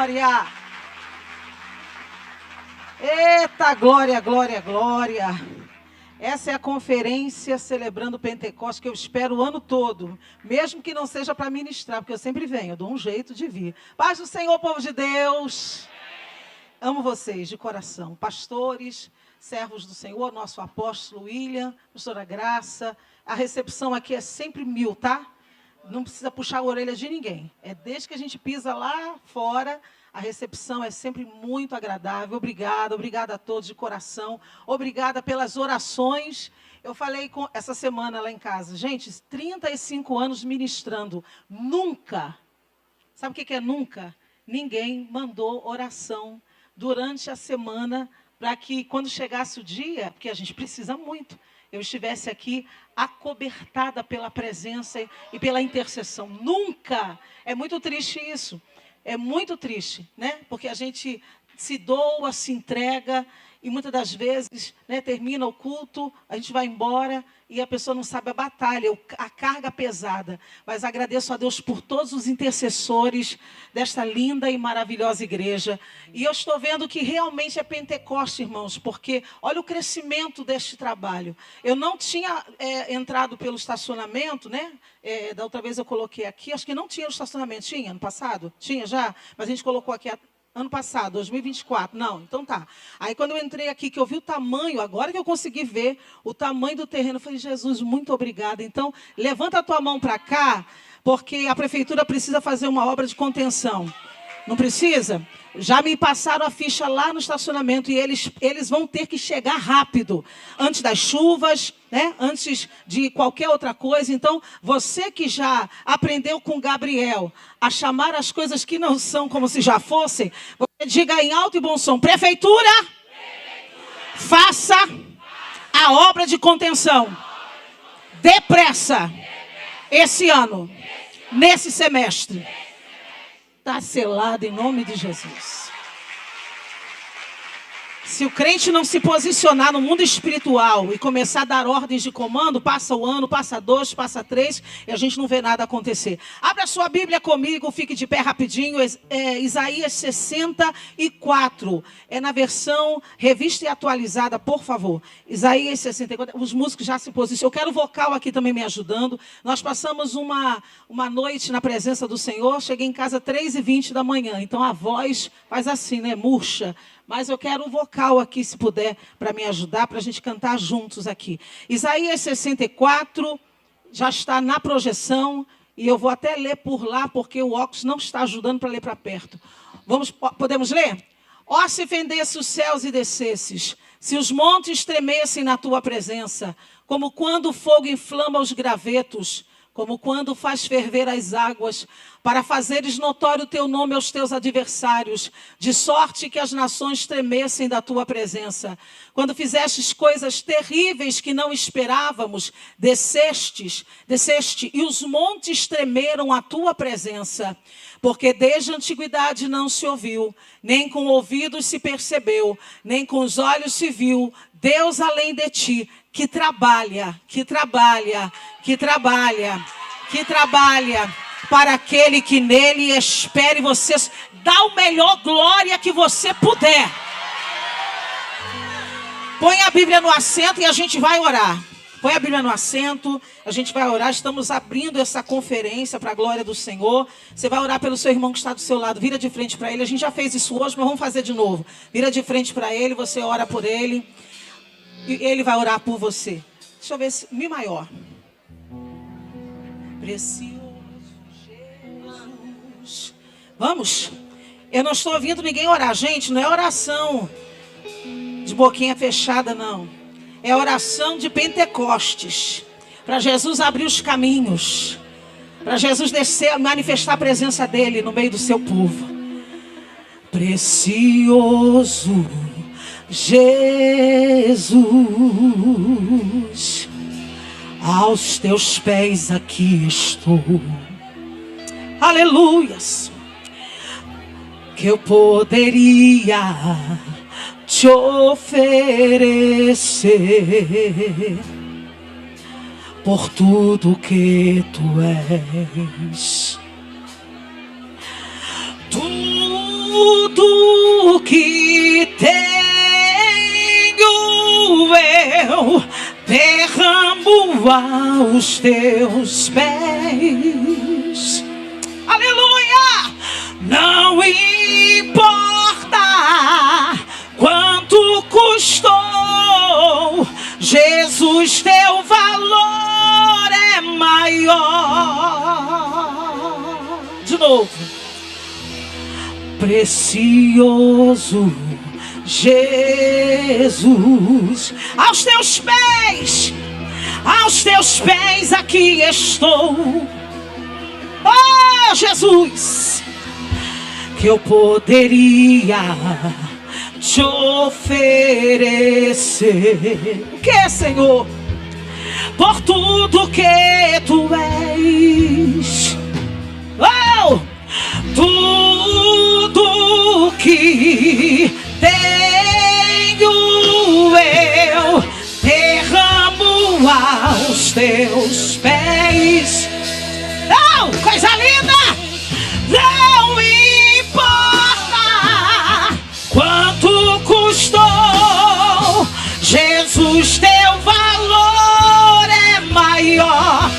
glória! Eita, glória, glória, glória! Essa é a conferência celebrando o Pentecostes que eu espero o ano todo, mesmo que não seja para ministrar, porque eu sempre venho, eu dou um jeito de vir. Paz do Senhor, povo de Deus! Amo vocês de coração, pastores, servos do Senhor, nosso apóstolo William, pastora Graça. A recepção aqui é sempre 1000, tá? Não precisa puxar a orelha de ninguém. É desde que a gente pisa lá fora, a recepção é sempre muito agradável. Obrigada, obrigada a todos de coração. Obrigada pelas orações. Eu falei essa semana lá em casa, gente, 35 anos ministrando. Nunca, sabe o que é nunca? Ninguém mandou oração durante a semana para que quando chegasse o dia, porque a gente precisa muito, eu estivesse aqui acobertada pela presença e pela intercessão. Nunca! É muito triste isso. É muito triste, né? Porque a gente se doa, se entrega e muitas das vezes, né, termina o culto, a gente vai embora e a pessoa não sabe a batalha, a carga pesada. Mas agradeço a Deus por todos os intercessores desta linda e maravilhosa igreja. E eu estou vendo que realmente é Pentecostes, irmãos, porque olha o crescimento deste trabalho. Eu não tinha entrado pelo estacionamento, né? Da outra vez eu coloquei aqui, acho que não tinha o estacionamento. Tinha ano passado? Tinha já? Mas a gente colocou aqui ano passado, 2024. Não, então tá. Aí quando eu entrei aqui, que eu vi o tamanho, agora que eu consegui ver o tamanho do terreno, eu falei, Jesus, muito obrigada. Então, levanta a tua mão para cá, porque a prefeitura precisa fazer uma obra de contenção. Não precisa? Já me passaram a ficha lá no estacionamento e eles vão ter que chegar rápido, antes das chuvas, né? Antes de qualquer outra coisa. Então, você que já aprendeu com Gabriel a chamar as coisas que não são como se já fossem, você diga em alto e bom som, prefeitura, faça a obra de contenção depressa esse ano, nesse semestre. Está selado em nome de Jesus. Se o crente não se posicionar no mundo espiritual e começar a dar ordens de comando, passa o ano, passa 2, passa 3, e a gente não vê nada acontecer. Abra sua Bíblia comigo, fique de pé rapidinho. Isaías 64. É na versão revista e atualizada, por favor. Isaías 64. Os músicos já se posicionam. Eu quero o vocal aqui também me ajudando. Nós passamos uma noite na presença do Senhor. Cheguei em casa 3h20 da manhã. Então a voz faz assim, né? Murcha. Mas eu quero o vocal aqui, se puder, para me ajudar, para a gente cantar juntos aqui. Isaías 64 já está na projeção, e eu vou até ler por lá, porque o óculos não está ajudando para ler para perto. Podemos ler? Ó, se fendesse os céus e descesses, se os montes tremessem na tua presença, como quando o fogo inflama os gravetos, como quando faz ferver as águas, para fazeres notório o teu nome aos teus adversários, de sorte que as nações tremessem da tua presença. Quando fizestes coisas terríveis que não esperávamos, desceste, e os montes tremeram à tua presença. Porque desde a antiguidade não se ouviu, nem com ouvidos se percebeu, nem com os olhos se viu, Deus além de ti, que trabalha para aquele que nele espere. Você dá o melhor glória que você puder. Põe a Bíblia no assento e a gente vai orar. Põe a Bíblia no assento, a gente vai orar. Estamos abrindo essa conferência para a glória do Senhor. Você vai orar pelo seu irmão que está do seu lado. Vira de frente para ele. A gente já fez isso hoje, mas vamos fazer de novo. Vira de frente para ele, você ora por ele. E ele vai orar por você. Deixa eu ver se Mi maior. Precioso Jesus. Vamos? Eu não estou ouvindo ninguém orar, gente. Não é oração de boquinha fechada, não. É oração de Pentecostes. Para Jesus abrir os caminhos. Para Jesus descer, manifestar a presença dele no meio do seu povo. Precioso Jesus, aos teus pés aqui estou. Aleluias. Que eu poderia te oferecer por tudo que tu és. Tudo tudo que tenho eu derramo aos teus pés. Aleluia! Não importa quanto custou, Jesus, teu valor é maior. De novo. Precioso Jesus, aos teus pés aqui estou. Oh, Jesus, que eu poderia te oferecer. O que, Senhor? Por tudo que tu és. Oh, tudo que tenho eu derramo aos teus pés. Não, coisa linda! Não importa quanto custou, Jesus, teu valor é maior.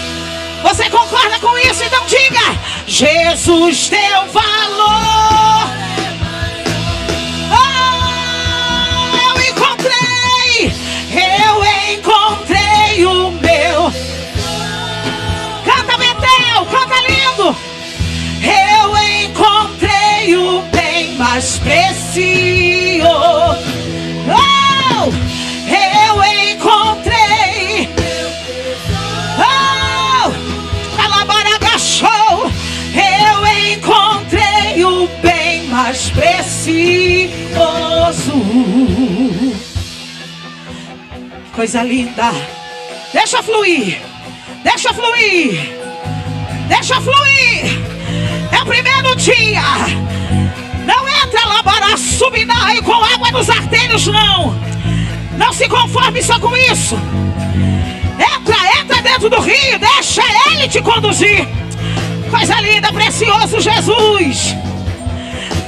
Você concorda com isso? Então diga: Jesus, teu valor é maior. Eu encontrei o meu. Canta, Betel, canta lindo. Eu encontrei o bem mais precioso. Oh, eu encontrei. Oh, alabaragachou. Eu encontrei o bem mais precioso. Coisa linda. Deixa fluir. Deixa fluir. Deixa fluir. É o primeiro dia. Não entra lá subinai com água nos artérios, não. Não se conforme só com isso. Entra dentro do rio. Deixa ele te conduzir. Coisa linda, precioso Jesus.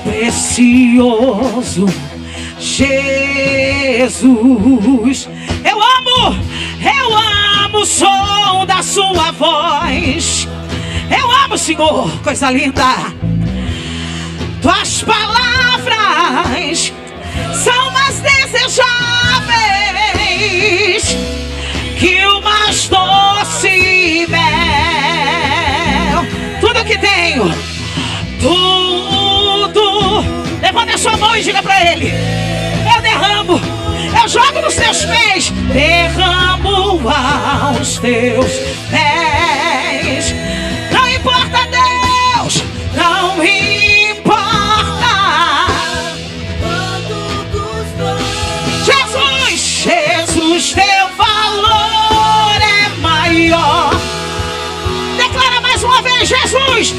Precioso Jesus. Eu amo o som da sua voz. Eu amo, Senhor, coisa linda. Tuas palavras são mais desejáveis que o mais doce mel. Tudo que tenho, tudo. Levanta a sua mão e diga pra ele: eu derramo, eu jogo nos teus pés, derramo aos teus pés. Não importa, Deus, não importa quanto custou. Jesus, teu valor é maior. Declara mais uma vez: Jesus,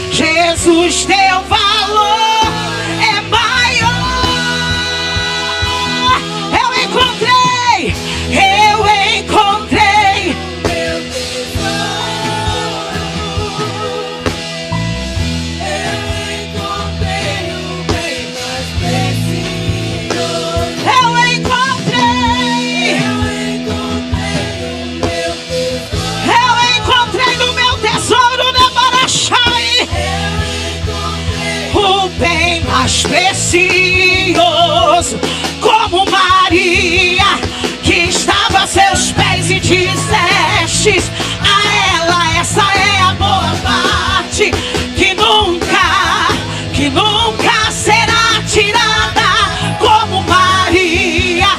teu valor é maior. Eu encontrei meu tesouro. Eu encontrei o bem mais precioso. Eu encontrei o meu tesouro. Eu encontrei no meu tesouro na Barachai o bem mais precioso. Como Maria, que estava a seus pés e dissestes a ela: essa é a boa parte que nunca será tirada. Como Maria,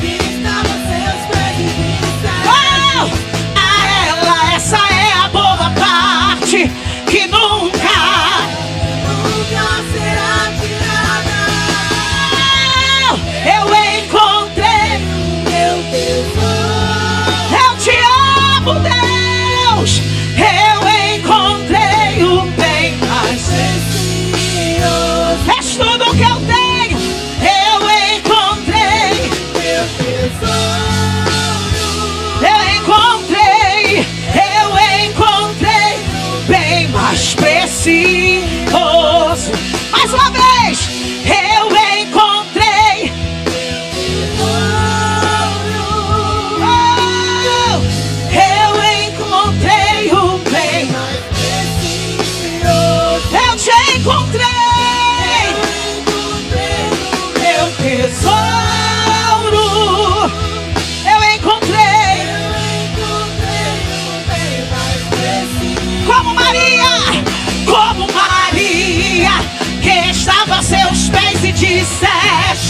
que estava a seus pés e dissestes a ela: essa é a boa parte que nunca será tirada. Eu encontrei o meu tesouro. Eu te amo, Deus.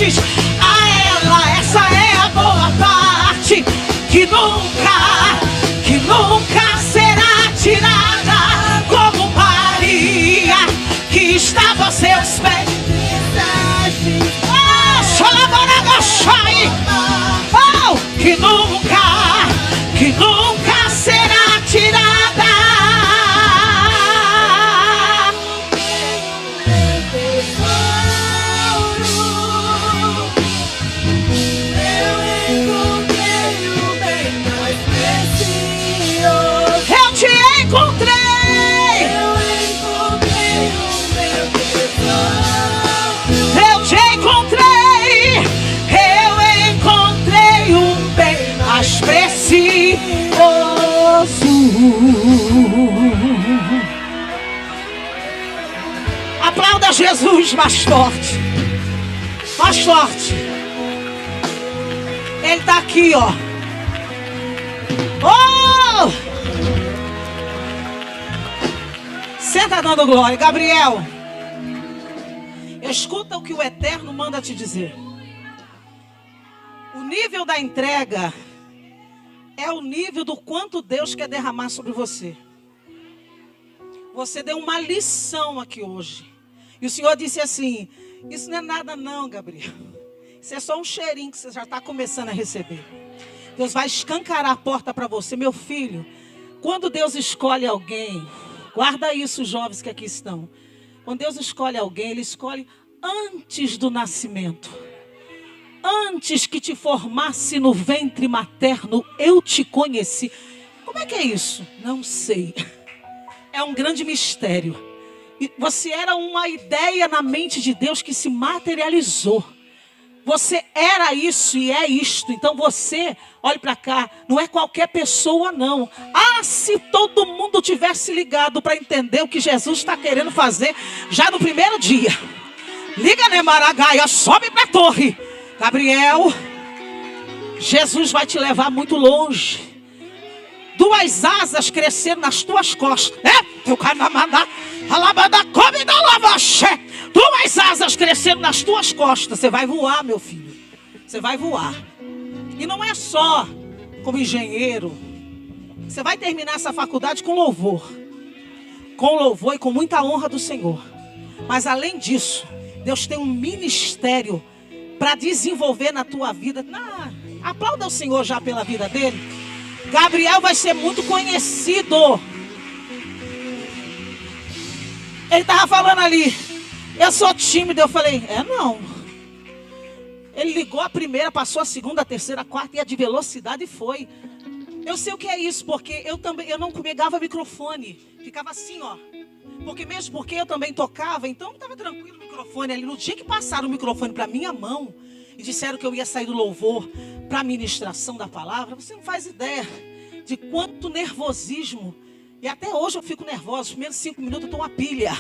partes. A ela, essa é a boa parte, que nunca será tirada, como Maria, que estava aos seus pés. Oh, que nunca será tirada. Eu te encontrei. Precioso. Aplauda Jesus mais forte. Mais forte. Ele está aqui, ó. Oh! Senta dando glória. Gabriel, escuta o que o Eterno manda te dizer. O nível da entrega é o nível do quanto Deus quer derramar sobre você. Você deu uma lição aqui hoje. E o Senhor disse assim: isso não é nada não, Gabriel. Isso é só um cheirinho que você já está começando a receber. Deus vai escancarar a porta para você. Meu filho, quando Deus escolhe alguém, guarda isso, jovens que aqui estão. Quando Deus escolhe alguém, Ele escolhe antes do nascimento. Antes que te formasse no ventre materno, eu te conheci. Como é que é isso? Não sei. É um grande mistério. E você era uma ideia na mente de Deus que se materializou. Você era isso e é isto. Então você, olhe para cá, não é qualquer pessoa não. Ah, se todo mundo tivesse ligado para entender o que Jesus está querendo fazer já no primeiro dia. Liga, né, Maragaia, sobe para a torre. Gabriel, Jesus vai te levar muito longe. 2 asas cresceram nas tuas costas. Teu canamana, alabada, come da lavaché. 2 asas cresceram nas tuas costas. Você vai voar, meu filho. Você vai voar. E não é só como engenheiro. Você vai terminar essa faculdade com louvor. Com louvor e com muita honra do Senhor. Mas além disso, Deus tem um ministério para desenvolver na tua vida. Aplauda o Senhor já pela vida dele. Gabriel vai ser muito conhecido. Ele estava falando ali: eu sou tímido. Eu falei: não. Ele ligou a primeira, passou a segunda, a terceira, a quarta, e a de velocidade foi. Eu sei o que é isso, porque eu não pegava microfone. Ficava assim, ó. Porque eu também tocava, então estava tranquilo o microfone ali. No dia que passaram o microfone para minha mão e disseram que eu ia sair do louvor para a ministração da palavra, você não faz ideia de quanto nervosismo. E até hoje eu fico nervosa. Os primeiros 5 minutos eu estou uma pilha.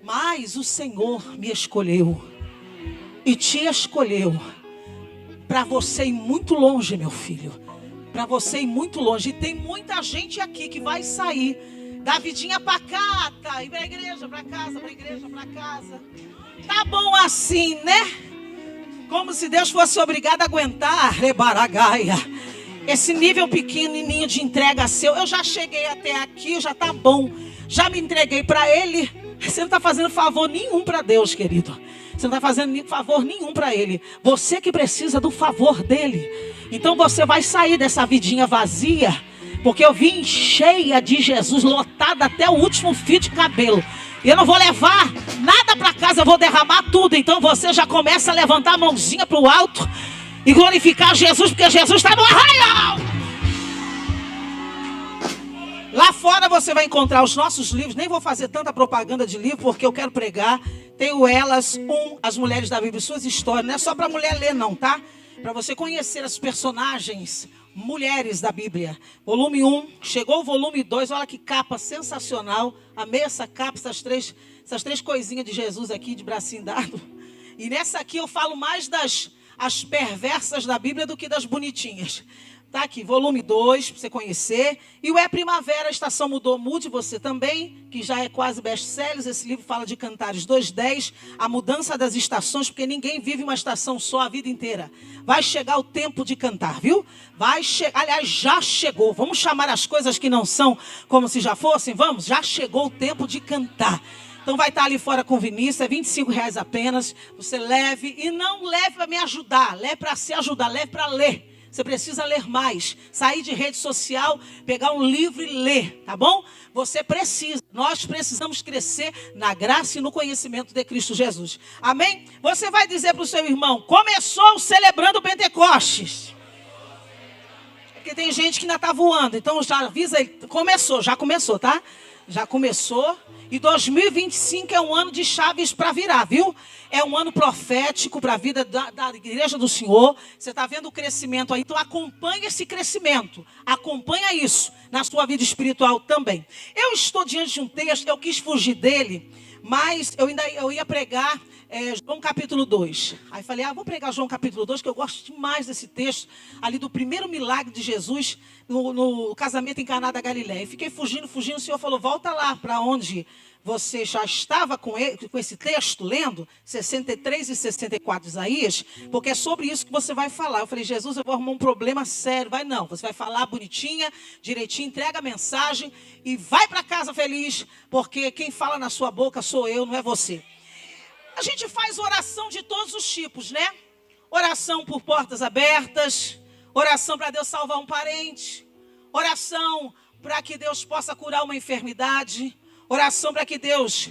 Mas o Senhor me escolheu e te escolheu para você ir muito longe, meu filho. Para você ir muito longe. E tem muita gente aqui que vai sair da vidinha para cá, tá? Ir para a igreja, para casa, para a igreja, para casa. Tá bom assim, né? Como se Deus fosse obrigado a aguentar, rebaragaia. Esse nível pequenininho de entrega seu. Eu já cheguei até aqui, já tá bom. Já me entreguei para Ele. Você não está fazendo favor nenhum para Deus, querido. Você não está fazendo favor nenhum para Ele. Você que precisa do favor dEle. Então você vai sair dessa vidinha vazia. Porque eu vim cheia de Jesus, lotada até o último fio de cabelo. E eu não vou levar nada para casa, eu vou derramar tudo. Então você já começa a levantar a mãozinha para o alto e glorificar Jesus, porque Jesus está no arraial. Lá fora você vai encontrar os nossos livros. Nem vou fazer tanta propaganda de livro, porque eu quero pregar. Tenho elas, as mulheres da Bíblia, suas histórias. Não é só para mulher ler não, tá? Para você conhecer as personagens mulheres da Bíblia. Volume 1, chegou o volume 2, olha que capa sensacional. Amei essa capa, essas três coisinhas de Jesus aqui, de bracinho dado. E nessa aqui eu falo mais das as perversas da Bíblia do que das bonitinhas. Tá aqui, volume 2, para você conhecer. E o É Primavera, a estação mudou, mude você também, que já é quase best-sellers. Esse livro fala de Cantares 2:10, a mudança das estações, porque ninguém vive uma estação só a vida inteira. Vai chegar o tempo de cantar, viu? Vai chegar, aliás, já chegou. Vamos chamar as coisas que não são como se já fossem? Vamos, já chegou o tempo de cantar. Então vai estar ali fora com o Vinícius, é R$25 apenas. Você leve, e não leve para me ajudar, leve para se ajudar, leve para ler. Você precisa ler mais, sair de rede social, pegar um livro e ler, tá bom? Você precisa, nós precisamos crescer na graça e no conhecimento de Cristo Jesus. Amém? Você vai dizer para o seu irmão, começou celebrando Pentecostes. Porque tem gente que ainda está voando, então já avisa ele, já começou, tá? Já começou, e 2025 é um ano de chaves para virar, viu? É um ano profético para a vida da igreja do Senhor. Você está vendo o crescimento aí, então acompanhe esse crescimento, acompanha isso na sua vida espiritual também. Eu estou diante de um texto, eu quis fugir dele, mas eu ia pregar João capítulo 2. Aí falei, vou pregar João capítulo 2, que eu gosto demais desse texto, ali do primeiro milagre de Jesus no casamento em Caná da Galileia. E fiquei fugindo, o Senhor falou, volta lá para onde você já estava com esse texto, lendo 63 e 64 de Isaías, porque é sobre isso que você vai falar. Eu falei, Jesus, eu vou arrumar um problema sério. Vai não, você vai falar bonitinha, direitinho, entrega a mensagem e vai para casa feliz, porque quem fala na sua boca sou eu, não é você. A gente faz oração de todos os tipos, né? Oração por portas abertas, oração para Deus salvar um parente, oração para que Deus possa curar uma enfermidade, oração para que Deus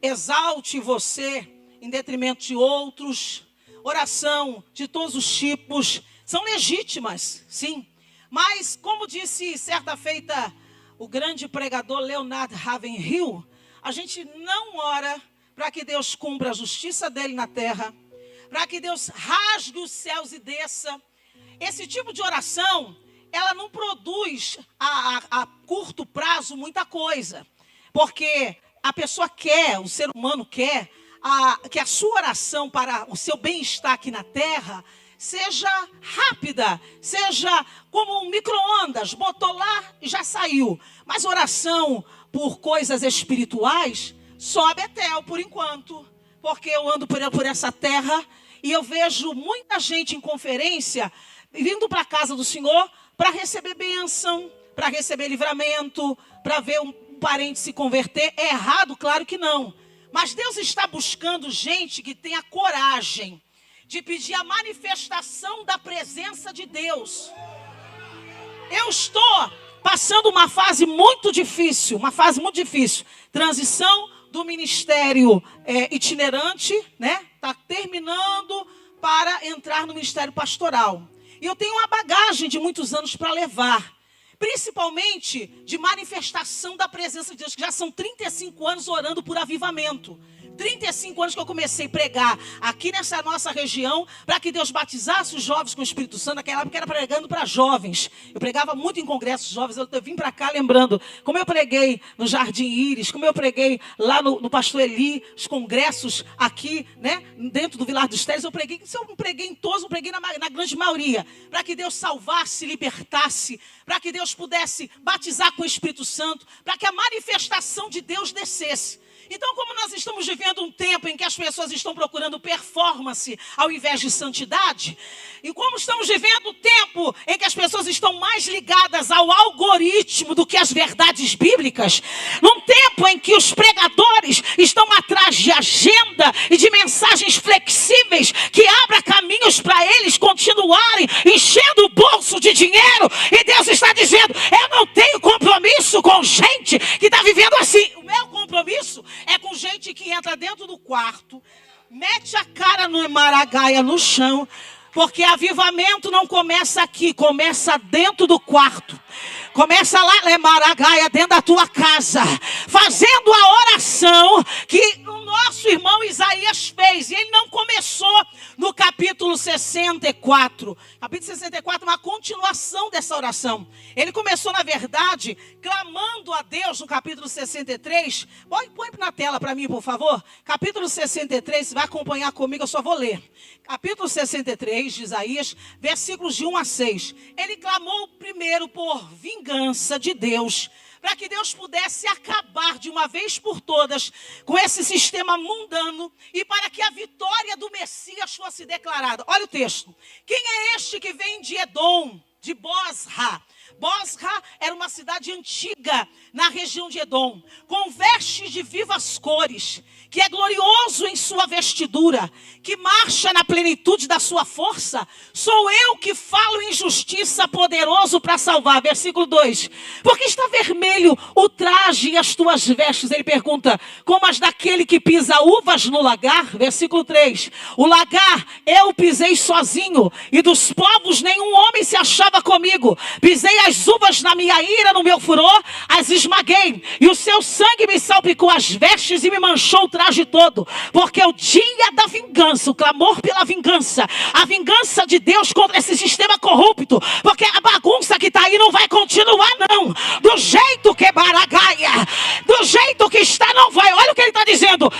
exalte você em detrimento de outros. Oração de todos os tipos são legítimas, sim. Mas, como disse certa feita o grande pregador Leonard Ravenhill, a gente não ora para que Deus cumpra a justiça dele na terra, para que Deus rasgue os céus e desça. Esse tipo de oração, ela não produz a curto prazo muita coisa. Porque a pessoa quer, o ser humano quer, que a sua oração para o seu bem-estar aqui na terra seja rápida, seja como um micro-ondas, botou lá e já saiu. Mas oração por coisas espirituais sobe até por enquanto, porque eu ando por essa terra e eu vejo muita gente em conferência vindo para a casa do Senhor para receber bênção, para receber livramento, para ver um parente se converter. É errado? Claro que não. Mas Deus está buscando gente que tenha coragem de pedir a manifestação da presença de Deus. Eu estou passando uma fase muito difícil, transição do ministério itinerante, né? Está terminando para entrar no ministério pastoral. E eu tenho uma bagagem de muitos anos para levar, principalmente de manifestação da presença de Deus, que já são 35 anos orando por avivamento. 35 anos que eu comecei a pregar aqui nessa nossa região, para que Deus batizasse os jovens com o Espírito Santo. Naquela época era pregando para jovens. Eu pregava muito em congressos jovens. Eu vim para cá lembrando como eu preguei no Jardim Íris, como eu preguei lá no Pastor Eli, os congressos aqui, né, dentro do Vilar dos Teles. Se eu não preguei em todos, eu preguei na grande maioria, para que Deus salvasse, libertasse, para que Deus pudesse batizar com o Espírito Santo, para que a manifestação de Deus descesse. Então, como nós estamos vivendo um tempo em que as pessoas estão procurando performance ao invés de santidade, e como estamos vivendo um tempo em que as pessoas estão mais ligadas ao algoritmo do que às verdades bíblicas, num tempo em que os pregadores estão atrás de agenda e de mensagens flexíveis que abram caminhos para eles continuarem enchendo o bolso de dinheiro, e Deus está dizendo, eu não tenho compromisso com gente que está vivendo assim. O meu compromisso é com gente que entra dentro do quarto, mete a cara no maragaia no chão, porque avivamento não começa aqui, começa dentro do quarto. Começa lá, maragaia, dentro da tua casa, fazendo a oração que nosso irmão Isaías fez. E ele não começou no capítulo 64. Capítulo 64 é uma continuação dessa oração. Ele começou, na verdade, clamando a Deus no capítulo 63. Põe na tela para mim, por favor. Capítulo 63, você vai acompanhar comigo, eu só vou ler. Capítulo 63 de Isaías, versículos de 1 a 6. Ele clamou primeiro por vingança de Deus, para que Deus pudesse acabar de uma vez por todas com esse sistema mundano e para que a vitória do Messias fosse declarada. Olha o texto. Quem é este que vem de Edom, de Bosra? Bosra era uma cidade antiga na região de Edom, com vestes de vivas cores, que é glorioso em sua vestidura, que marcha na plenitude da sua força. Sou eu que falo em justiça, poderoso para salvar. Versículo 2. Porque está vermelho o traje e as tuas vestes? Ele pergunta, como as daquele que pisa uvas no lagar? Versículo 3. O lagar eu pisei sozinho, e dos povos nenhum homem se achava comigo. Pisei as uvas na minha ira, no meu furor, as esmaguei, e o seu sangue me salpicou as vestes e me manchou o traje todo, porque o dia da vingança, o clamor pela vingança, a vingança de Deus contra esse sistema corrupto, porque a bagunça que está aí não vai continuar não, do jeito que baragaia, do jeito que está não vai. Olha o que ele está dizendo,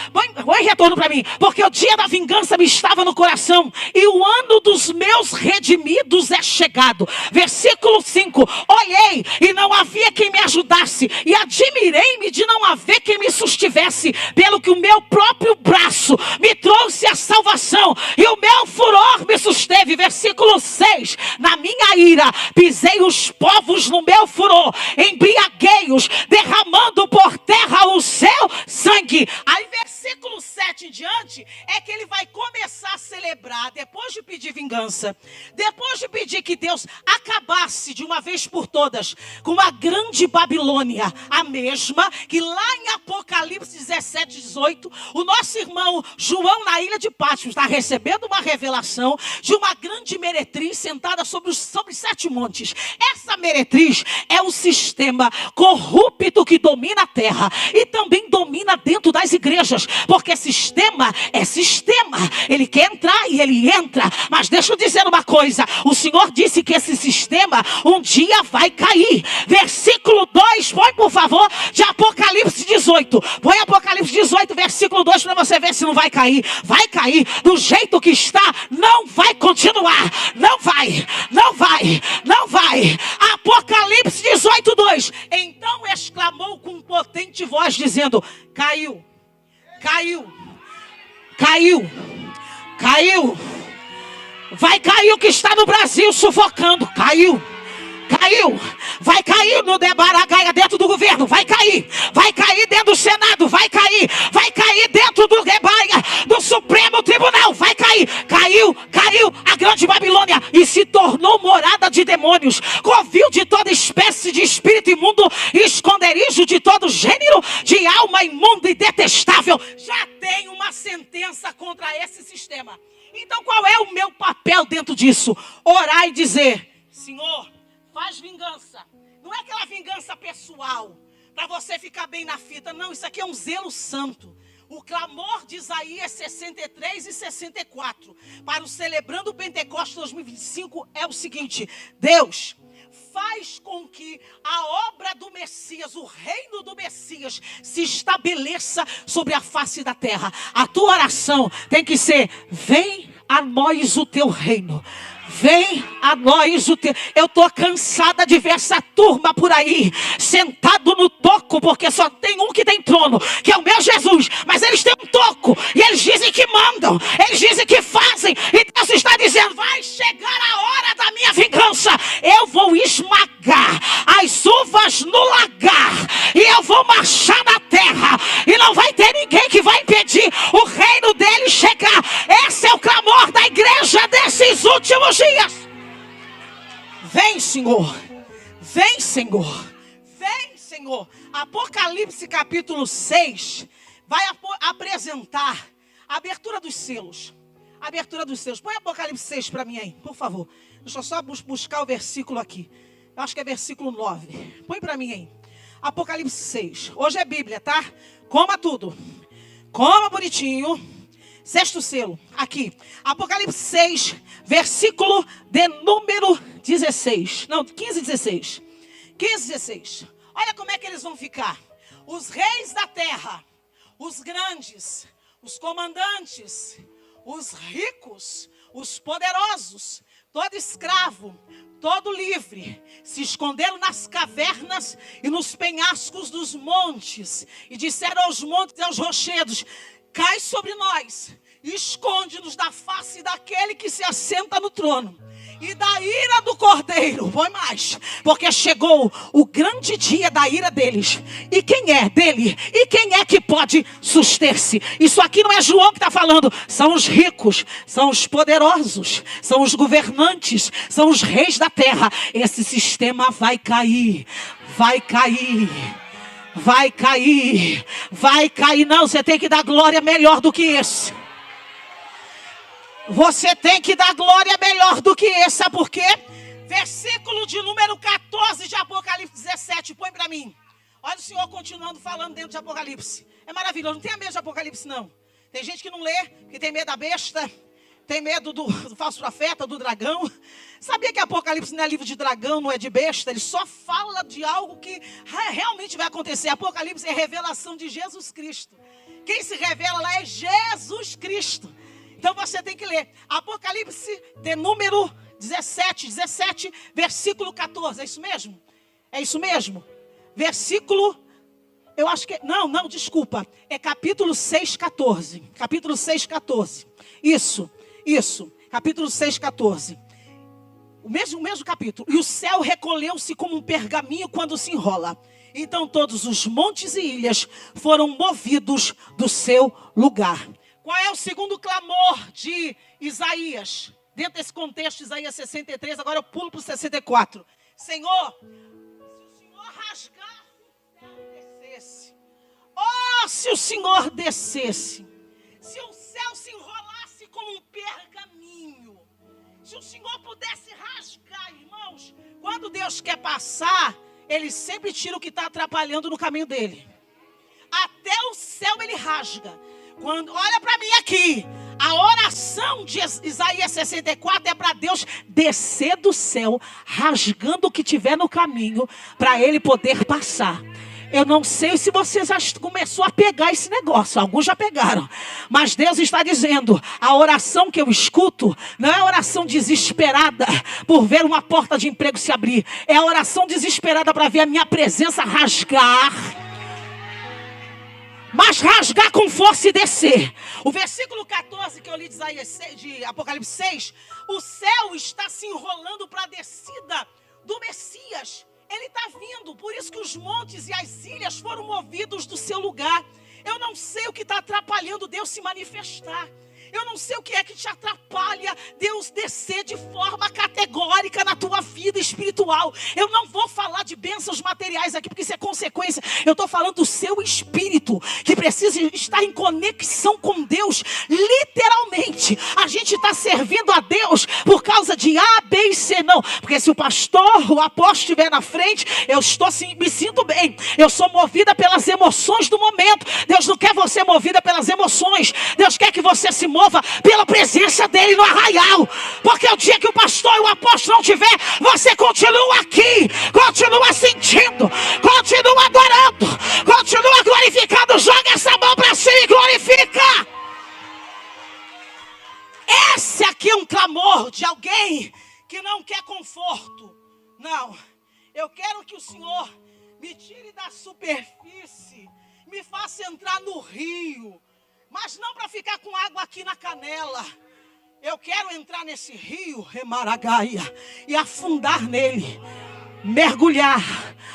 põe retorno para mim, porque o dia da vingança me estava no coração, e o ano dos meus redimidos é chegado. Versículo 5, olhei e não havia quem me ajudasse, e admirei-me de não haver quem me sustivesse, pelo que o meu próprio braço me trouxe a salvação, e o meu furor me susteve. Versículo 6, na minha ira pisei os povos no meu furor, embriaguei-os, derramando por terra o seu sangue. Aí versículo 7 em diante, é que ele vai começar a celebrar, depois de pedir vingança, depois de pedir que Deus acabasse de uma vez por todas com a grande Babilônia, a mesma que lá em Apocalipse 17, 18, o nosso irmão João na ilha de Patmos está recebendo uma revelação de uma grande meretriz sentada sobre 7 montes. Essa meretriz é o sistema corrupto que domina a terra e também domina dentro das igrejas, porque sistema é sistema, ele quer entrar e ele entra, mas deixa eu dizer uma coisa, o Senhor disse que esse sistema um dia vai cair. Versículo 2, põe por favor, de Apocalipse 18, põe Apocalipse 18, versículo 2, para você ver se não vai cair. Vai cair, do jeito que está, não vai continuar, não vai, não vai, não vai. Apocalipse 18, 2, então exclamou com potente voz dizendo, caiu, caiu, caiu, caiu, vai cair o que está no Brasil sufocando, caiu, caiu, vai cair no Debaragaia dentro do governo, vai cair dentro do Senado, vai cair dentro do Debaia, do Supremo Tribunal, vai cair, caiu a grande Babilônia e se tornou morada de demônios, covil de toda espécie de espírito imundo, esconderijo de todo gênero de alma imunda e detestável. Já tem uma sentença contra esse sistema. Então qual é o meu papel dentro disso? Orar e dizer, Senhor, faz vingança. Não é aquela vingança pessoal, para você ficar bem na fita. Não, isso aqui é um zelo santo. O clamor de Isaías 63 e 64 para o Celebrando o Pentecostes 2025 é o seguinte: Deus, faz com que a obra do Messias, o reino do Messias, se estabeleça sobre a face da terra. A tua oração tem que ser, vem a nós o teu reino. Vem a nós o teu. Eu estou cansada de ver essa turma por aí, sentado no toco, porque só tem um que tem trono, que é o meu Jesus. Mas eles têm um toco, e eles dizem que mandam, eles dizem que fazem. E Deus está dizendo, vai chegar a hora da minha vingança. Eu vou esmagar as uvas no lagar, e eu vou marchar na terra, e não vai ter ninguém que vai impedir o reino dele chegar. Esse é o clamor da igreja desses últimos dias. Vem, Senhor, vem, Senhor, vem, Senhor. Apocalipse capítulo 6 vai apresentar a abertura dos selos. A abertura dos selos. Põe Apocalipse 6 para mim aí, por favor. Deixa eu só buscar o versículo aqui. Eu acho que é versículo 9. Põe para mim aí. Apocalipse 6. Hoje é Bíblia, tá? Coma tudo. Coma bonitinho. Sexto selo, aqui. Apocalipse 6, versículo de número 16. Não, 15 e 16. 15 e 16. Olha como é que eles vão ficar. Os reis da terra, os grandes, os comandantes, os ricos, os poderosos, todo escravo, todo livre, se esconderam nas cavernas e nos penhascos dos montes, e disseram aos montes e aos rochedos: cai sobre nós, e esconde-nos da face daquele que se assenta no trono e da ira do Cordeiro. Põe mais, porque chegou o grande dia da ira deles. E quem é dele? E quem é que pode suster-se? Isso aqui não é João que está falando. São os ricos, são os poderosos, são os governantes, são os reis da terra. Esse sistema vai cair, vai cair. Vai cair, vai cair. Não, você tem que dar glória melhor do que esse. Você tem que dar glória melhor do que esse. Sabe por quê? Versículo de número 14 de Apocalipse 17. Põe para mim. Olha o Senhor continuando falando dentro de Apocalipse. É maravilhoso. Não tenha medo de Apocalipse, não. Tem gente que não lê, que tem medo da besta, tem medo do falso profeta, do dragão. Sabia que Apocalipse não é livro de dragão, não é de besta? Ele só fala de algo que realmente vai acontecer. Apocalipse é revelação de Jesus Cristo. Quem se revela lá é Jesus Cristo. Então você tem que ler Apocalipse de número 17, versículo 14. É isso mesmo? É isso mesmo? Versículo, eu acho que, não, desculpa. É capítulo 6, 14. Capítulo 6, 14. Isso. Capítulo 6, 14. O mesmo capítulo. E o céu recolheu-se como um pergaminho quando se enrola. Então todos os montes e ilhas foram movidos do seu lugar. Qual é o segundo clamor de Isaías? Dentro desse contexto, Isaías 63, agora eu pulo para o 64. Senhor, se o Senhor rasgasse o céu e descesse. Oh, se o Senhor descesse. Se o céu se enrolasse como um pergaminho. Se o Senhor pudesse rasgar, irmãos. Quando Deus quer passar, Ele sempre tira o que está atrapalhando no caminho dele. Até o céu Ele rasga. Olha para mim aqui. A oração de Isaías 64 é para Deus descer do céu, rasgando o que tiver no caminho, para Ele poder passar. Eu não sei se você já começou a pegar esse negócio. Alguns já pegaram. Mas Deus está dizendo, a oração que eu escuto não é a oração desesperada por ver uma porta de emprego se abrir. É a oração desesperada para ver a minha presença rasgar. Mas rasgar com força e descer. O versículo 14 que eu li de Apocalipse 6. O céu está se enrolando para a descida do Messias. Ele está vindo. Por isso que os montes e as ilhas foram movidos do seu lugar. Eu não sei o que está atrapalhando Deus se manifestar. Eu não sei o que é que te atrapalha Deus descer de forma categórica na tua vida espiritual. Eu não vou falar de bênçãos materiais aqui, porque isso é consequência. Eu estou falando do seu espírito, que precisa estar em conexão com Deus, literalmente. A gente está servindo a Deus por causa de A, B e C, não. Porque se o pastor, o apóstolo estiver na frente, eu me sinto bem. Eu sou movida pelas emoções do momento. Deus não quer você movida pelas emoções. Deus quer que você se mova pela presença dele no arraial. Porque o dia que o pastor e o apóstolo não tiver, você continua aqui, continua sentindo, continua adorando, continua glorificando. Joga essa mão para cima e glorifica. Esse aqui é um clamor de alguém que não quer conforto. Não, eu quero que o Senhor me tire da superfície, me faça entrar no rio, mas não para ficar com água aqui na canela. Eu quero entrar nesse rio, Remaragaia, e afundar nele, mergulhar.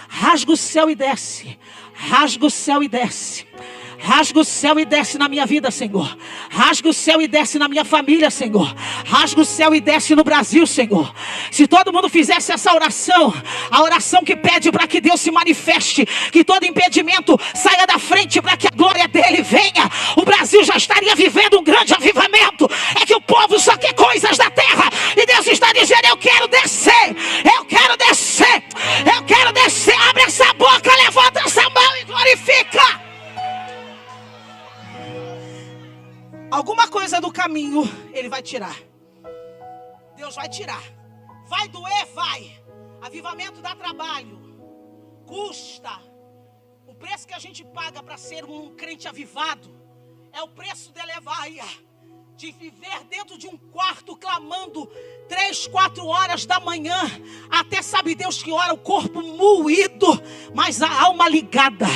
Rasga o céu e desce, rasga o céu e desce. Rasga o céu e desce na minha vida, Senhor. Rasga o céu e desce na minha família, Senhor. Rasga o céu e desce no Brasil, Senhor. Se todo mundo fizesse essa oração, a oração que pede para que Deus se manifeste, que todo impedimento saia da frente para que a glória dele venha, o Brasil já estaria vivendo um grande avivamento. É que o povo só quer coisas da terra, e Deus está dizendo: eu quero descer, eu quero descer, eu quero descer. Abre essa boca, levanta essa mão e glorifica. coisa do caminho, Ele vai tirar. Deus vai tirar. Vai doer? Vai. Avivamento dá trabalho. Custa. O preço que a gente paga para ser um crente avivado é o preço de levaia, de viver dentro de um quarto clamando 3, 4 horas da manhã, até sabe Deus que hora, o corpo moído, mas a alma ligada.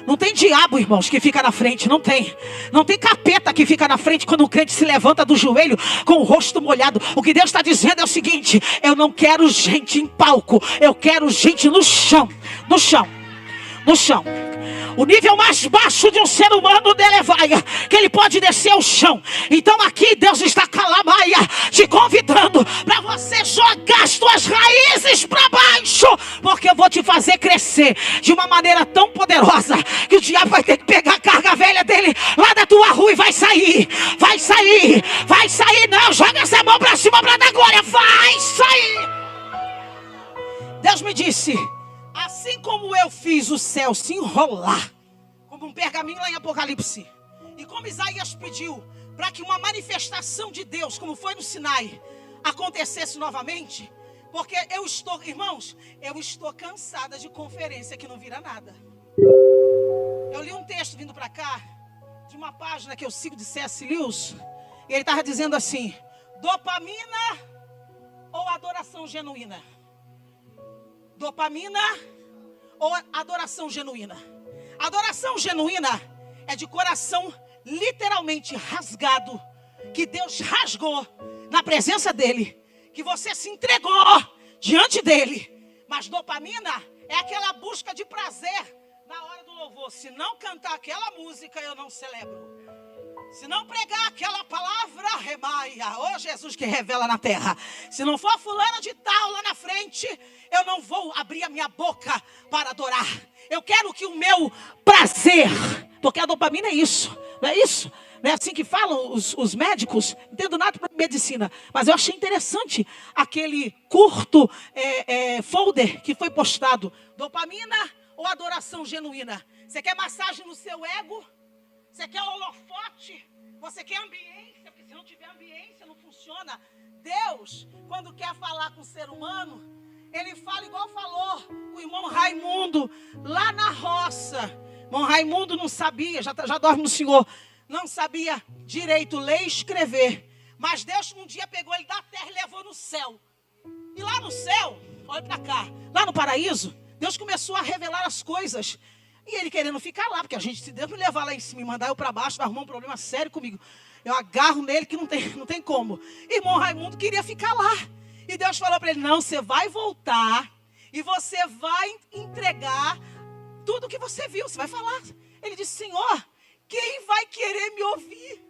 Não tem diabo, irmãos, que fica na frente, não tem capeta que fica na frente quando o crente se levanta do joelho com o rosto molhado. O que Deus está dizendo é o seguinte: eu não quero gente em palco, eu quero gente no chão. O nível mais baixo de um ser humano de levaia, que ele pode descer ao chão. Então aqui Deus está calamaia, te convidando para você jogar as tuas raízes para baixo, porque eu vou te fazer crescer de uma maneira tão poderosa que o diabo vai ter que pegar a carga velha dele lá da tua rua e vai sair. Não, joga essa mão para cima para dar glória, vai sair. Deus me disse: assim como eu fiz o céu se enrolar como um pergaminho lá em Apocalipse, e como Isaías pediu para que uma manifestação de Deus, como foi no Sinai, acontecesse novamente, porque irmãos, eu estou cansada de conferência que não vira nada. Eu li um texto vindo para cá, de uma página que eu sigo de C.S. Lewis, e ele estava dizendo assim: dopamina ou adoração genuína? Dopamina ou adoração genuína? Adoração genuína é de coração literalmente rasgado, que Deus rasgou na presença dele, que você se entregou diante dele. Mas dopamina é aquela busca de prazer na hora do louvor. Se não cantar aquela música, eu não celebro. Se não pregar aquela palavra, remaia, ô Jesus que revela na terra. Se não for fulana de tal lá na frente, eu não vou abrir a minha boca para adorar. Eu quero que o meu prazer, porque a dopamina é isso, não é isso? Não é assim que falam os médicos? Não entendo nada para medicina, mas eu achei interessante aquele curto folder que foi postado. Dopamina ou adoração genuína? Você quer massagem no seu ego? Você quer holofote? Você quer ambiência? Porque se não tiver ambiência, não funciona. Deus, quando quer falar com o ser humano, Ele fala igual falou com o irmão Raimundo, lá na roça. Irmão Raimundo não sabia, já dorme no Senhor, não sabia direito ler e escrever. Mas Deus um dia pegou ele da terra e levou no céu. E lá no céu, olha para cá, lá no paraíso, Deus começou a revelar as coisas. E ele querendo ficar lá, porque a gente, se Deus me levar lá em cima e mandar eu para baixo, vai arrumar um problema sério comigo. Eu agarro nele que não tem como. Irmão Raimundo queria ficar lá. E Deus falou para ele: não, você vai voltar e você vai entregar tudo que você viu, você vai falar. Ele disse: Senhor, quem vai querer me ouvir?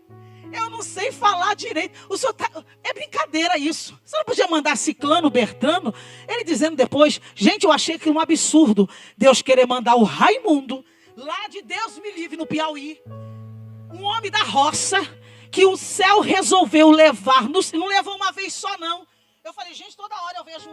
Eu não sei falar direito. O senhor é brincadeira isso. Você não podia mandar Ciclano, Bertrano? Ele dizendo depois: gente, eu achei que um absurdo Deus querer mandar o Raimundo, lá de Deus me livre, no Piauí, um homem da roça, que o céu resolveu levar. Não levou uma vez só, não. Eu falei: gente, toda hora eu vejo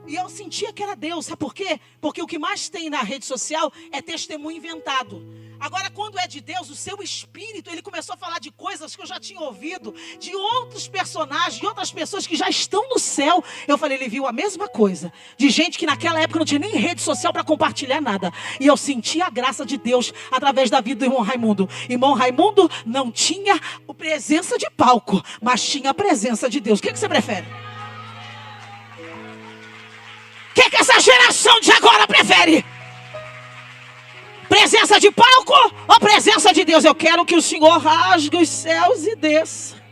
E eu sentia que era Deus. Sabe por quê? Porque o que mais tem na rede social é testemunho inventado. Agora, quando é de Deus, o seu espírito, ele começou a falar de coisas que eu já tinha ouvido, de outros personagens, de outras pessoas que já estão no céu. Eu falei: ele viu a mesma coisa, de gente que naquela época não tinha nem rede social para compartilhar nada. E eu senti a graça de Deus através da vida do irmão Raimundo. Irmão Raimundo não tinha a presença de palco, mas tinha a presença de Deus. O que você prefere? O que essa geração de agora prefere? Presença de palco ou presença de Deus? Eu quero que o Senhor rasgue os céus e desça.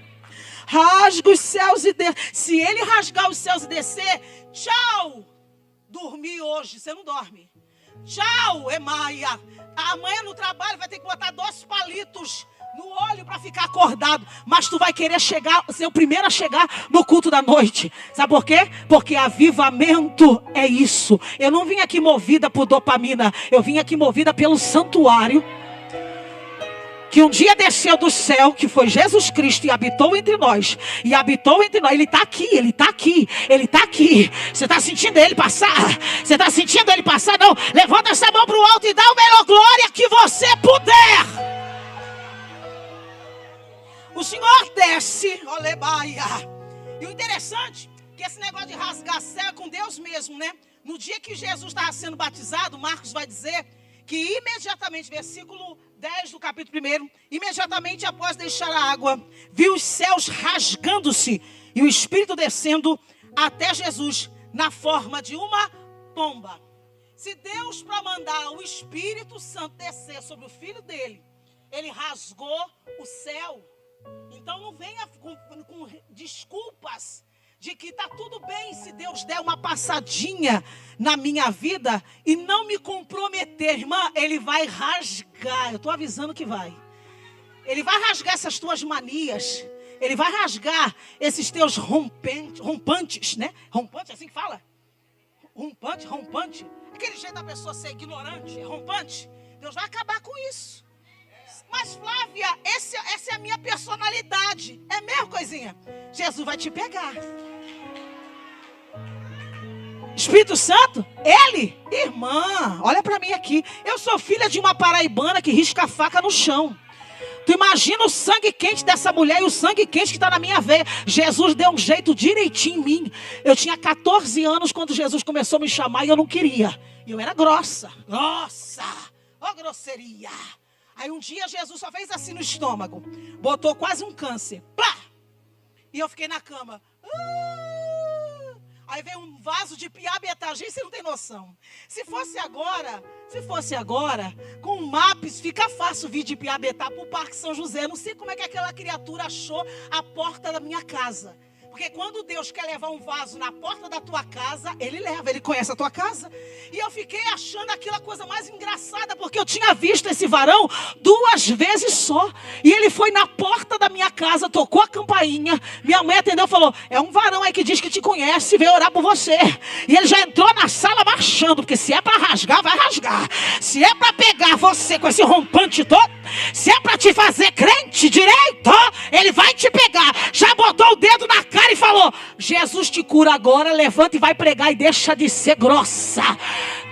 Rasgue os céus e desça. Se Ele rasgar os céus e descer, tchau. Dormir hoje, você não dorme. Tchau, Emaia. Amanhã no trabalho vai ter que botar 2 palitos no olho para ficar acordado. Mas tu vai querer ser o primeiro a chegar no culto da noite. Sabe por quê? Porque avivamento é isso. Eu não vim aqui movida por dopamina. Eu vim aqui movida pelo santuário, que um dia desceu do céu, que foi Jesus Cristo, e habitou entre nós. E habitou entre nós. Ele está aqui, Ele está aqui, Ele está aqui. Você está sentindo Ele passar? Você está sentindo Ele passar? Não, levanta essa mão para o alto e dá a melhor glória que você puder. O Senhor desce, olebaia. E o interessante é que esse negócio de rasgar céu é com Deus mesmo, né? No dia que Jesus estava sendo batizado, Marcos vai dizer que imediatamente, versículo 10 do capítulo 1, imediatamente após deixar a água, viu os céus rasgando-se e o Espírito descendo até Jesus na forma de uma pomba. Se Deus, para mandar o Espírito Santo descer sobre o filho dele, ele rasgou o céu, então não venha com desculpas de que está tudo bem se Deus der uma passadinha na minha vida e não me comprometer, irmã. Ele vai rasgar, eu estou avisando que vai. Ele vai rasgar essas tuas manias. Ele vai rasgar esses teus rompantes, né? Rompante, é assim que fala? Rompante. Aquele jeito da pessoa ser ignorante, rompante. Deus vai acabar com isso. Mas Flávia, essa é a minha personalidade. É mesmo, coisinha? Jesus vai te pegar. Espírito Santo, ele, irmã, olha para mim aqui. Eu sou filha de uma paraibana que risca a faca no chão. Tu imagina o sangue quente dessa mulher e o sangue quente que está na minha veia. Jesus deu um jeito direitinho em mim. Eu tinha 14 anos quando Jesus começou a me chamar e eu não queria. E eu era grossa. Ó grosseria. Aí um dia Jesus só fez assim no estômago. Botou quase um câncer. Plá! E eu fiquei na cama. Aí veio um vaso de piabetagem, você não tem noção. Se fosse agora, com um MAPS, fica fácil vir de Piabetá para o Parque São José. Não sei como é que aquela criatura achou a porta da minha casa. Porque quando Deus quer levar um vaso na porta da tua casa, Ele leva, Ele conhece a tua casa. E eu fiquei achando aquilo a coisa mais engraçada, porque eu tinha visto esse varão 2 vezes só. E ele foi na porta da minha casa, tocou a campainha. Minha mãe atendeu e falou, é um varão aí que diz que te conhece, veio orar por você. E ele já entrou na sala marchando, porque se é para rasgar, vai rasgar. Se é para pegar você com esse rompante todo, se é para te fazer crente direito, ele vai te pegar. Já botou o dedo na cara e falou, Jesus te cura agora, levanta e vai pregar e deixa de ser grossa.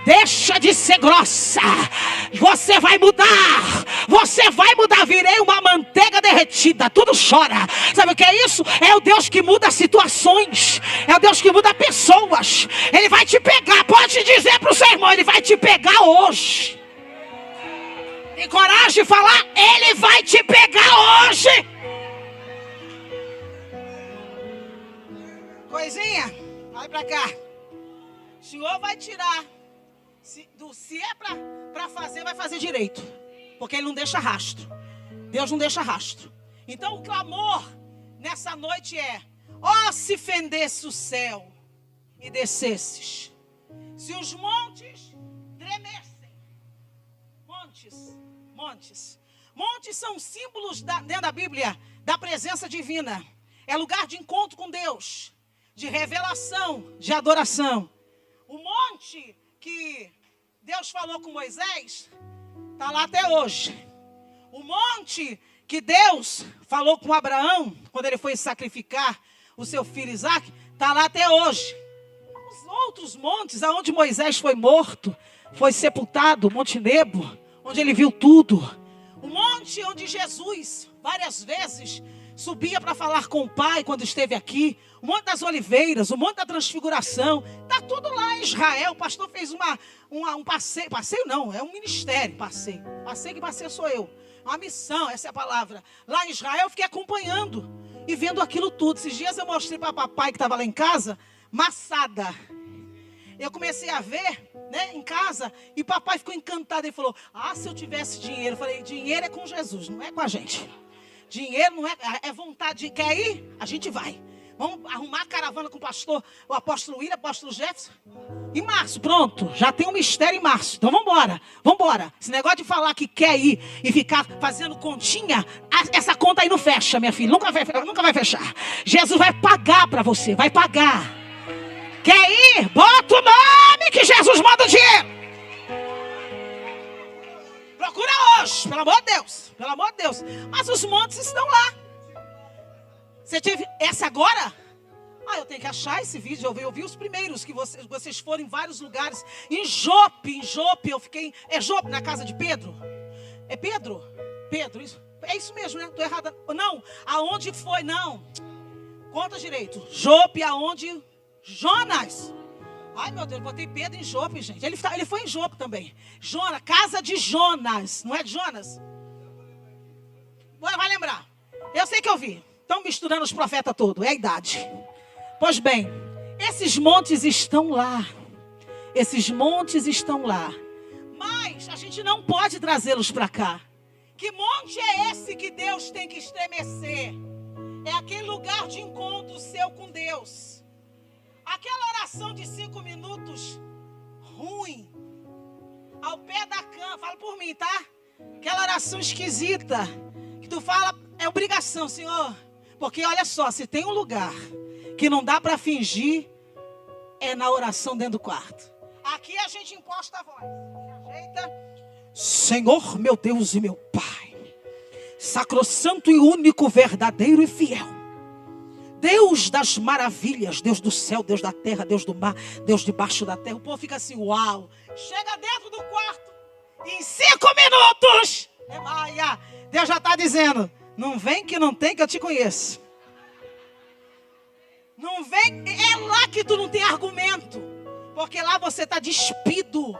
Deixa de ser grossa. Você vai mudar. Virei uma manteiga derretida. Tudo chora. Sabe o que é isso? É o Deus que muda situações. É o Deus que muda pessoas. Ele vai te pegar. Pode dizer para o seu irmão, ele vai te pegar hoje. Tem coragem de falar? Ele vai te pegar hoje. Coisinha, vai pra cá. O Senhor vai tirar. Se é pra fazer, vai fazer direito. Porque Ele não deixa rastro. Deus não deixa rastro. Então o clamor nessa noite é: ó, se fendesse o céu e descesses. Se os montes tremessem. Montes são símbolos dentro da Bíblia da presença divina. É lugar de encontro com Deus, de revelação, de adoração. O monte que Deus falou com Moisés está lá até hoje. O monte que Deus falou com Abraão quando ele foi sacrificar o seu filho Isaque está lá até hoje. Os outros montes aonde Moisés foi morto, foi sepultado, Monte Nebo, onde ele viu tudo. O monte onde Jesus várias vezes subia para falar com o Pai quando esteve aqui. O Monte das Oliveiras, o Monte da Transfiguração. Está tudo lá em Israel. O pastor fez um passeio. Passeio não, é um ministério. Passeio que passeio sou eu. Uma missão, essa é a palavra. Lá em Israel eu fiquei acompanhando e vendo aquilo tudo. Esses dias eu mostrei para papai que estava lá em casa, Massada. Eu comecei a ver, né, em casa, e papai ficou encantado. Ele falou, se eu tivesse dinheiro. Eu falei, dinheiro é com Jesus, não é com a gente. Dinheiro não é vontade. Quer ir? A gente vai. Vamos arrumar a caravana com o apóstolo William, o apóstolo Jefferson. Em março, pronto. Já tem um mistério em março. Então vamos embora. Esse negócio de falar que quer ir e ficar fazendo continha, essa conta aí não fecha, minha filha. Nunca vai fechar. Jesus vai pagar para você, vai pagar. Quer ir? Bota o nome que Jesus manda o dinheiro. Procura hoje, pelo amor de Deus. Mas os montes estão lá. Você teve essa agora? Eu tenho que achar esse vídeo. Eu vi os primeiros que vocês foram em vários lugares. Em Jope, eu fiquei. É Jope, na casa de Pedro? É Pedro? Pedro, isso? É isso mesmo, né? Estou errada. Não, aonde foi? Não. Conta direito. Jope, aonde? Jonas. Ai, meu Deus, botei Pedro em Jope, gente. Ele foi em Jope também. Jonas, casa de Jonas. Não é de Jonas? Vai lembrar. Eu sei que eu vi. Estão misturando os profetas todos. É a idade. Pois bem, esses montes estão lá. Esses montes estão lá. Mas a gente não pode trazê-los para cá. Que monte é esse que Deus tem que estremecer? É aquele lugar de encontro seu com Deus. Aquela oração de 5 minutos ruim, ao pé da cama, fala por mim, tá? Aquela oração esquisita, que tu fala, é obrigação, Senhor. Porque olha só, se tem um lugar que não dá para fingir, é na oração dentro do quarto. Aqui a gente imposta a voz. Ajeita. Senhor, meu Deus e meu Pai, sacrossanto e único, verdadeiro e fiel, Deus das maravilhas, Deus do céu, Deus da terra, Deus do mar, Deus debaixo da terra. O povo fica assim, uau. Chega dentro do quarto, em 5 minutos, Deus já está dizendo, não vem que não tem que eu te conheço. Não vem, é lá que tu não tem argumento. Porque lá você está despido.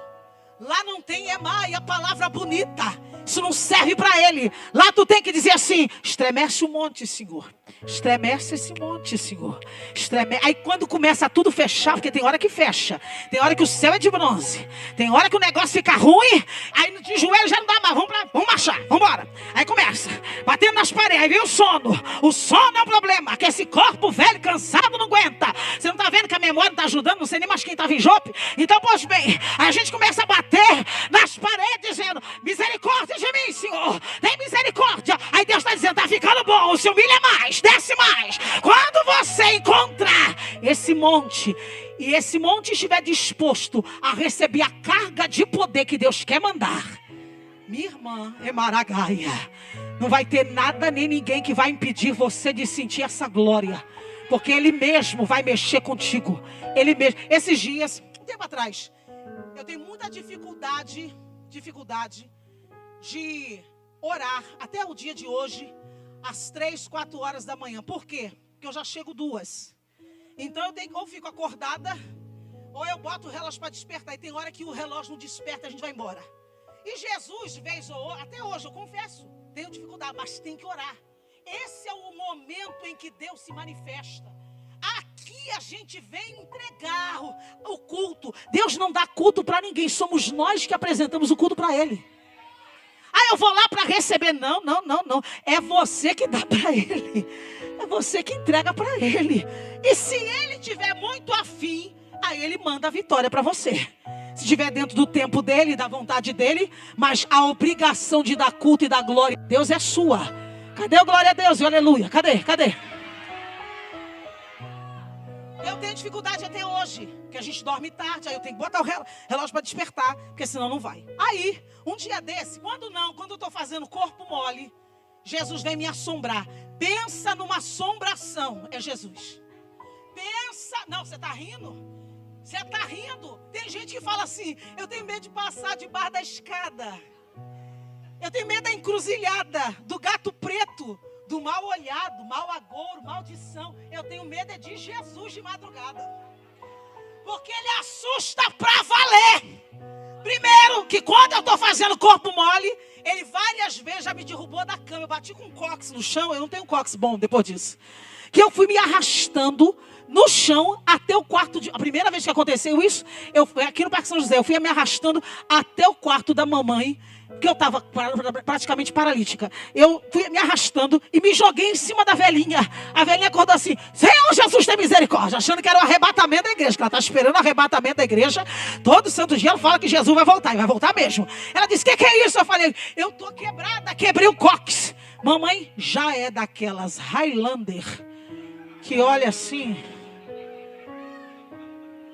Lá não tem a palavra bonita. Isso não serve para ele. Lá tu tem que dizer assim, estremece o monte, Senhor. Estremece esse monte, Senhor. Aí quando começa tudo fechar, porque tem hora que fecha. Tem hora que o céu é de bronze. Tem hora que o negócio fica ruim. Aí de joelho já não dá mais. Vamos marchar, vamos embora. Aí começa, batendo nas paredes. Aí vem o sono. O sono é o problema. Que esse corpo velho, cansado, não aguenta. Você não está vendo que a memória não está ajudando? Não sei nem mais quem estava em Jope. Então, pois bem, aí a gente começa a bater nas paredes, dizendo, misericórdia de mim, Senhor. Tem misericórdia. Aí Deus está dizendo, está ficando bom. Se humilha mais, desce mais. Quando você encontrar esse monte, e esse monte estiver disposto a receber a carga de poder que Deus quer mandar, minha irmã, Emaragaia, não vai ter nada nem ninguém que vai impedir você de sentir essa glória. Porque Ele mesmo vai mexer contigo. Ele mesmo. Esses dias, um tempo atrás, eu tenho muita dificuldade de orar até o dia de hoje, às 3, 4 horas da manhã. Por quê? Porque eu já chego 2. Então eu tenho, ou fico acordada, ou eu boto o relógio para despertar. E tem hora que o relógio não desperta, a gente vai embora. E Jesus, vez ou outra, até hoje, eu confesso, tenho dificuldade, mas tem que orar. Esse é o momento em que Deus se manifesta. Aqui a gente vem entregar o culto. Deus não dá culto para ninguém, somos nós que apresentamos o culto para Ele. Eu vou lá para receber. Não. É você que dá para Ele. É você que entrega para Ele. E se Ele tiver muito afim, aí Ele manda a vitória para você. Se estiver dentro do tempo dEle, da vontade dEle. Mas a obrigação de dar culto e dar glória a Deus é sua. Cadê o glória a Deus e aleluia? Cadê? Eu tenho dificuldade até hoje, que a gente dorme tarde, aí eu tenho que botar o relógio para despertar, porque senão não vai. Aí, um dia desse, quando eu estou fazendo corpo mole, Jesus vem me assombrar. Pensa numa assombração, é Jesus. Não, você está rindo? Você está rindo? Tem gente que fala assim, eu tenho medo de passar debaixo da escada. Eu tenho medo da encruzilhada, do gato preto, do mal olhado, mal agouro, maldição. Eu tenho medo de Jesus de madrugada. Porque Ele assusta pra valer. Primeiro, que quando eu estou fazendo corpo mole, Ele várias vezes já me derrubou da cama. Eu bati com um cóccix no chão. Eu não tenho um cóccix bom depois disso. Que eu fui me arrastando no chão até o quarto. A primeira vez que aconteceu isso, aqui no Parque São José, eu fui me arrastando até o quarto da mamãe. Porque eu estava praticamente paralítica. Eu fui me arrastando e me joguei em cima da velhinha. A velhinha acordou assim, Senhor Jesus tem misericórdia, achando que era o arrebatamento da igreja, que ela está esperando o arrebatamento da igreja. Todo santo dia ela fala que Jesus vai voltar, e vai voltar mesmo. Ela disse, o que é isso? Eu falei, eu estou quebrada, quebrei o cóccix. Mamãe já é daquelas Highlander, que olha assim,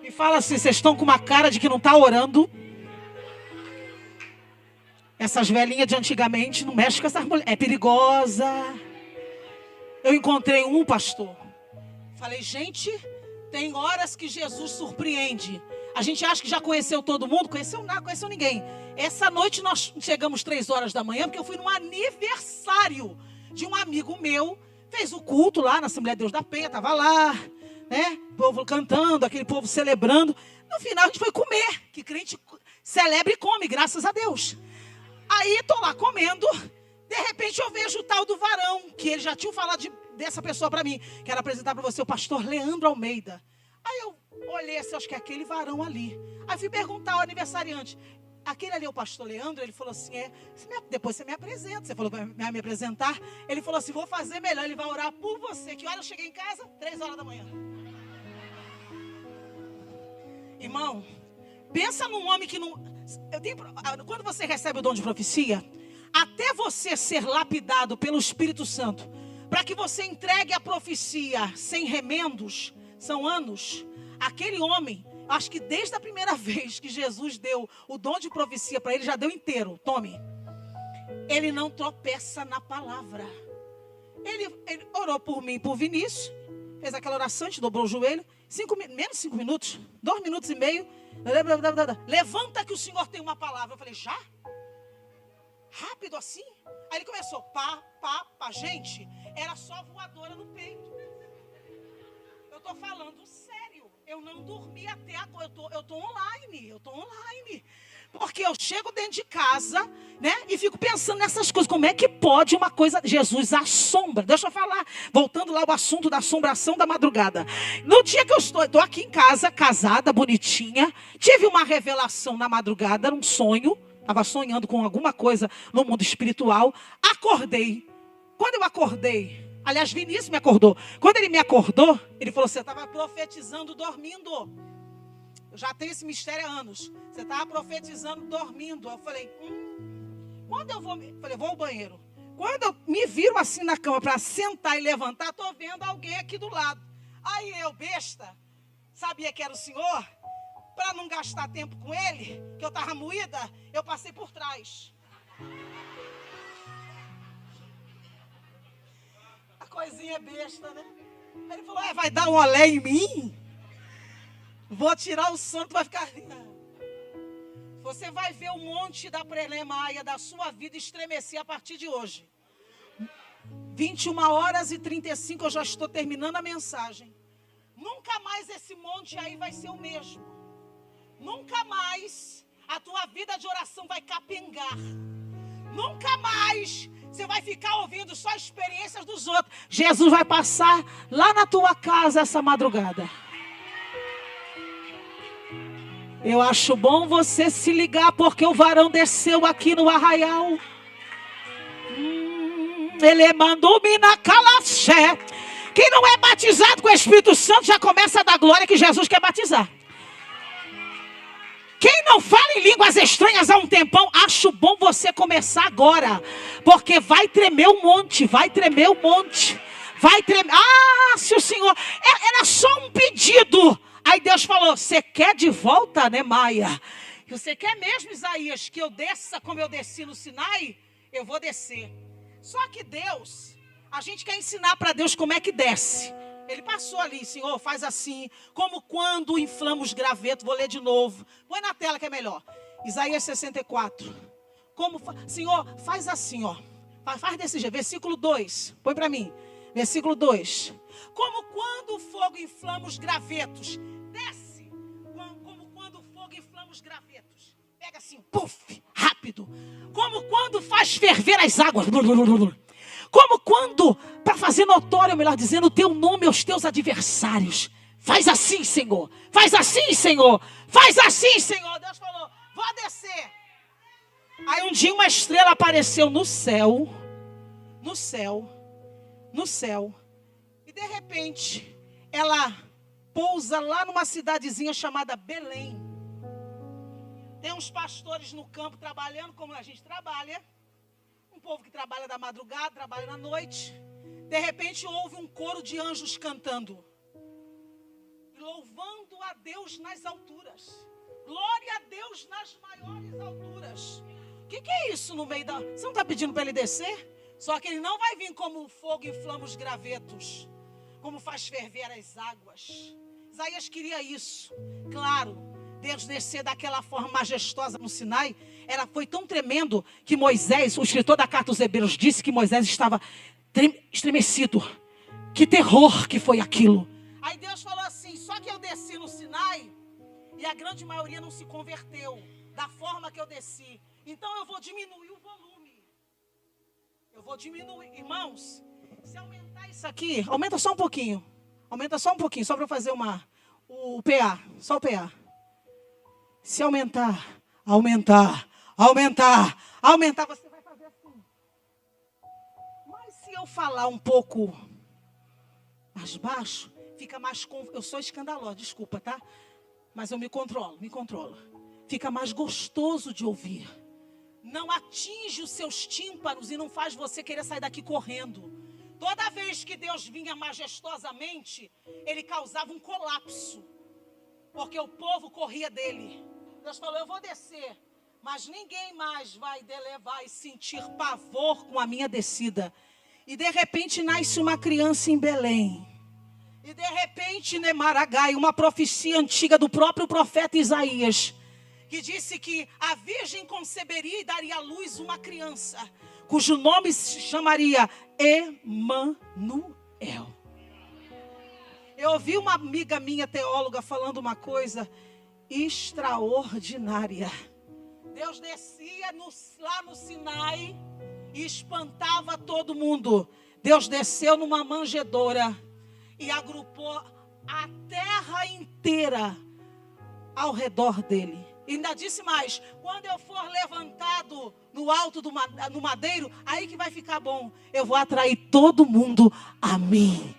e fala assim, vocês estão com uma cara de que não está orando. Essas velhinhas de antigamente não mexem com essas mulheres. É perigosa. Eu encontrei um pastor. Falei, gente, tem horas que Jesus surpreende. A gente acha que já conheceu todo mundo, conheceu nada, conheceu ninguém. Essa noite nós chegamos 3 horas da manhã, porque eu fui num aniversário de um amigo meu. Fez o culto lá na Assembleia de Deus da Penha, estava lá, né? O povo cantando, aquele povo celebrando. No final a gente foi comer, que crente celebra e come, graças a Deus. Aí estou lá comendo, de repente eu vejo o tal do varão, que ele já tinha falado dessa pessoa para mim. Quero apresentar para você o pastor Leandro Almeida. Aí eu olhei assim, acho que é aquele varão ali. Aí fui perguntar ao aniversariante, aquele ali é o pastor Leandro? Ele falou assim, depois você me apresenta. Você falou, vai me apresentar? Ele falou assim, vou fazer melhor, ele vai orar por você. Que hora eu cheguei em casa? 3 horas da manhã. Irmão, pensa num homem que não... Quando você recebe o dom de profecia, até você ser lapidado pelo Espírito Santo, para que você entregue a profecia sem remendos, são anos. Aquele homem, acho que desde a primeira vez que Jesus deu o dom de profecia para ele, já deu inteiro. Tome. Ele não tropeça na palavra. Ele orou por mim e por Vinícius. Fez aquela oração, dobrou o joelho. Menos 5 minutos, 2 minutos e meio. Levanta que o Senhor tem uma palavra. Eu falei, já? Rápido assim? Aí ele começou, pá. Gente, era só voadora no peito. Eu tô falando sério. Eu não dormi até agora. Eu tô online. Porque eu chego dentro de casa, né? E fico pensando nessas coisas. Como é que pode uma coisa... Jesus assombra. Deixa eu falar. Voltando lá ao assunto da assombração da madrugada. No dia que eu estou aqui em casa, casada, bonitinha. Tive uma revelação na madrugada. Era um sonho. Estava sonhando com alguma coisa no mundo espiritual. Acordei. Quando eu acordei... Aliás, Vinícius me acordou. Quando ele me acordou, ele falou, você estava profetizando dormindo. Eu já tenho esse mistério há anos. Você estava profetizando dormindo. Eu falei, quando eu vou... Falei, vou ao banheiro. Quando eu me viro assim na cama para sentar e levantar, estou vendo alguém aqui do lado. Aí eu, besta, sabia que era o Senhor. Para não gastar tempo com ele, que eu estava moída, eu passei por trás. Coisinha besta, né? Aí ele falou, vai dar um olé em mim? Vou tirar o sono, tu vai ficar... Você vai ver o monte da prelemaia da sua vida estremecer a partir de hoje. 21h35, eu já estou terminando a mensagem. Nunca mais esse monte aí vai ser o mesmo. Nunca mais a tua vida de oração vai capengar. Nunca mais... Você vai ficar ouvindo só experiências dos outros. Jesus vai passar lá na tua casa essa madrugada. Eu acho bom você se ligar, porque o varão desceu aqui no arraial. Ele mandou-me na calaxé. Quem não é batizado com o Espírito Santo já começa a dar glória que Jesus quer batizar. Quem não fala em línguas estranhas há um tempão, acho bom você começar agora. Porque vai tremer um monte, vai tremer. Se o Senhor... Era só um pedido. Aí Deus falou, você quer de volta, né, Maia? Você quer mesmo, Isaías, que eu desça como eu desci no Sinai? Eu vou descer. Só que Deus, a gente quer ensinar para Deus como é que desce. Ele passou ali, Senhor, faz assim, como quando inflamos graveto. Vou ler de novo. Põe na tela que é melhor. Isaías 64. Senhor, faz assim, ó. Faz desse jeito. Versículo 2. Põe para mim. Versículo 2. Como quando o fogo inflama os gravetos. Desce. Como quando o fogo inflama os gravetos. Pega assim, puf, rápido. Como quando faz ferver as águas. Como quando, para fazer notório, melhor dizendo, o teu nome aos teus adversários. Faz assim, Senhor. Faz assim, Senhor. Faz assim, Senhor. Deus falou, vou descer. Aí um dia uma estrela apareceu no céu. E de repente, ela pousa lá numa cidadezinha chamada Belém. Tem uns pastores no campo trabalhando como a gente trabalha. Um povo que trabalha da madrugada, trabalha na noite. De repente houve um coro de anjos cantando. Louvando a Deus nas alturas. Glória a Deus nas maiores alturas. O que é isso no meio da... Você não está pedindo para ele descer? Só que ele não vai vir como o fogo inflama os gravetos. Como faz ferver as águas. Isaías queria isso. Claro, Deus descer daquela forma majestosa no Sinai, foi tão tremendo que Moisés, o escritor da carta aos Hebreus, disse que Moisés estava estremecido. Que terror que foi aquilo. Aí Deus falou assim, só que eu desci no Sinai e a grande maioria não se converteu da forma que eu desci. Então eu vou diminuir o volume. Eu vou diminuir. Irmãos, se aumentar isso aqui, aumenta só um pouquinho. Aumenta só um pouquinho, só para eu fazer o PA, só o PA. Se aumentar, você vai fazer assim. Mas se eu falar um pouco mais baixo, fica mais... Eu sou escandalosa, desculpa, tá? Mas eu me controlo. Fica mais gostoso de ouvir. Não atinge os seus tímpanos e não faz você querer sair daqui correndo. Toda vez que Deus vinha majestosamente, Ele causava um colapso. Porque o povo corria dele. Deus falou, eu vou descer, mas ninguém mais vai levar e sentir pavor com a minha descida. E de repente nasce uma criança em Belém. E de repente, Nemaragai, uma profecia antiga do próprio profeta Isaías, que disse que a virgem conceberia e daria à luz uma criança, cujo nome se chamaria Emanuel. Eu ouvi uma amiga minha, teóloga, falando uma coisa extraordinária. Deus descia lá no Sinai e espantava todo mundo. Deus desceu numa manjedoura e agrupou a terra inteira ao redor dele. E ainda disse mais, quando eu for levantado no alto no madeiro, aí que vai ficar bom. Eu vou atrair todo mundo a mim.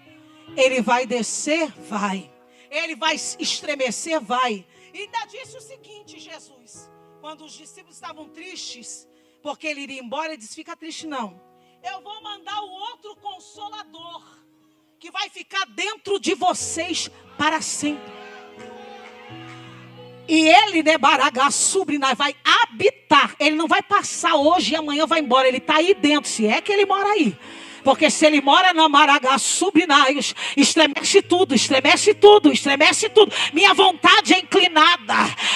Ele vai descer? Vai. Ele vai estremecer? Vai. E ainda disse o seguinte, Jesus, quando os discípulos estavam tristes, porque ele iria embora, ele disse, fica triste não. Eu vou mandar o outro Consolador, que vai ficar dentro de vocês para sempre. E ele, vai habitar. Ele não vai passar hoje e amanhã vai embora. Ele está aí dentro, se é que ele mora aí. Porque se ele mora na Maragassubinaios, estremece tudo. Minha vontade é inclinada.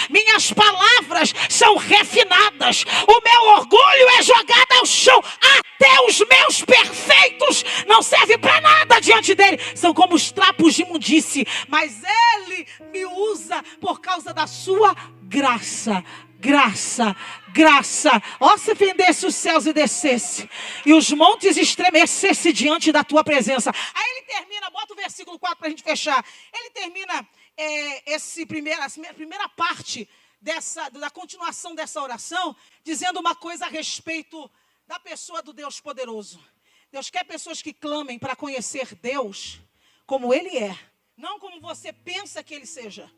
Minhas palavras são refinadas. O meu orgulho é jogado ao chão. Até os meus perfeitos não servem para nada diante dele. São como os trapos de imundície. Mas ele me usa por causa da sua graça. Ó, se fendesse os céus e descesse, e os montes estremecesse diante da tua presença. Aí ele termina, bota o versículo 4 para a gente fechar. Ele termina essa primeira parte da continuação dessa oração, dizendo uma coisa a respeito da pessoa do Deus poderoso. Deus quer pessoas que clamem para conhecer Deus como Ele é, não como você pensa que Ele seja.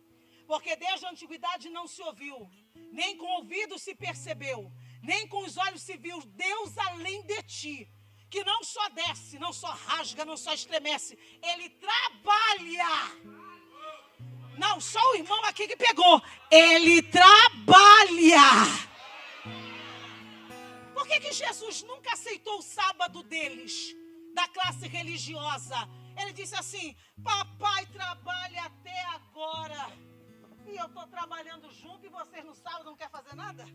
Porque desde a antiguidade não se ouviu, nem com o ouvido se percebeu, nem com os olhos se viu Deus além de ti, que não só desce, não só rasga, não só estremece, Ele trabalha. Não, só o irmão aqui que pegou. Ele trabalha. Por que Jesus nunca aceitou o sábado deles, da classe religiosa? Ele disse assim, papai trabalha até agora. E eu estou trabalhando junto e vocês no sábado não querem fazer nada?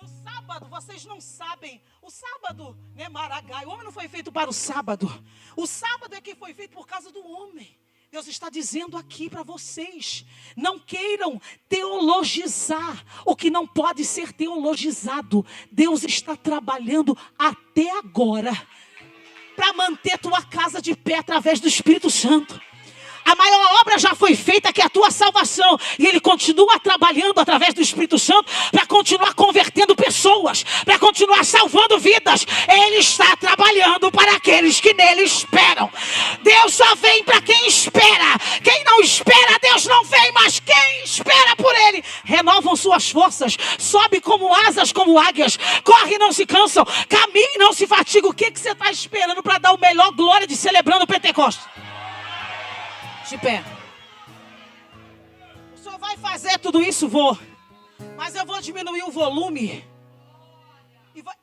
No sábado, vocês não sabem. O sábado, né, Maragai? O homem não foi feito para o sábado. O sábado é que foi feito por causa do homem. Deus está dizendo aqui para vocês, não queiram teologizar o que não pode ser teologizado. Deus está trabalhando até agora para manter tua casa de pé através do Espírito Santo. A maior obra já foi feita, que é a tua salvação. E Ele continua trabalhando através do Espírito Santo para continuar convertendo pessoas, para continuar salvando vidas. Ele está trabalhando para aqueles que nele esperam. Deus só vem para quem espera. Quem não espera, Deus não vem. Mas quem espera por Ele, renovam suas forças. Sobe como asas, como águias. Corre e não se cansam. Caminha e não se fatiga. O que você está esperando para dar o melhor glória de celebrando o Pentecostes? De pé. O senhor vai fazer tudo isso? Vou. Mas eu vou diminuir o volume.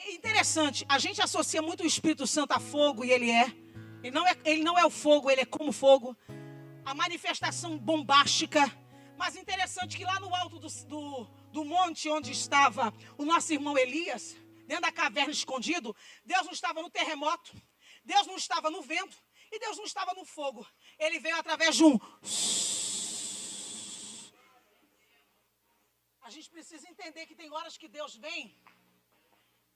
Interessante, a gente associa muito o Espírito Santo a fogo, e ele é. Ele não é o fogo, ele é como fogo. A manifestação bombástica. Mas interessante que lá no alto do monte onde estava o nosso irmão Elias, dentro da caverna escondido, Deus não estava no terremoto, Deus não estava no vento e Deus não estava no fogo. Ele veio através de um... A gente precisa entender que tem horas que Deus vem,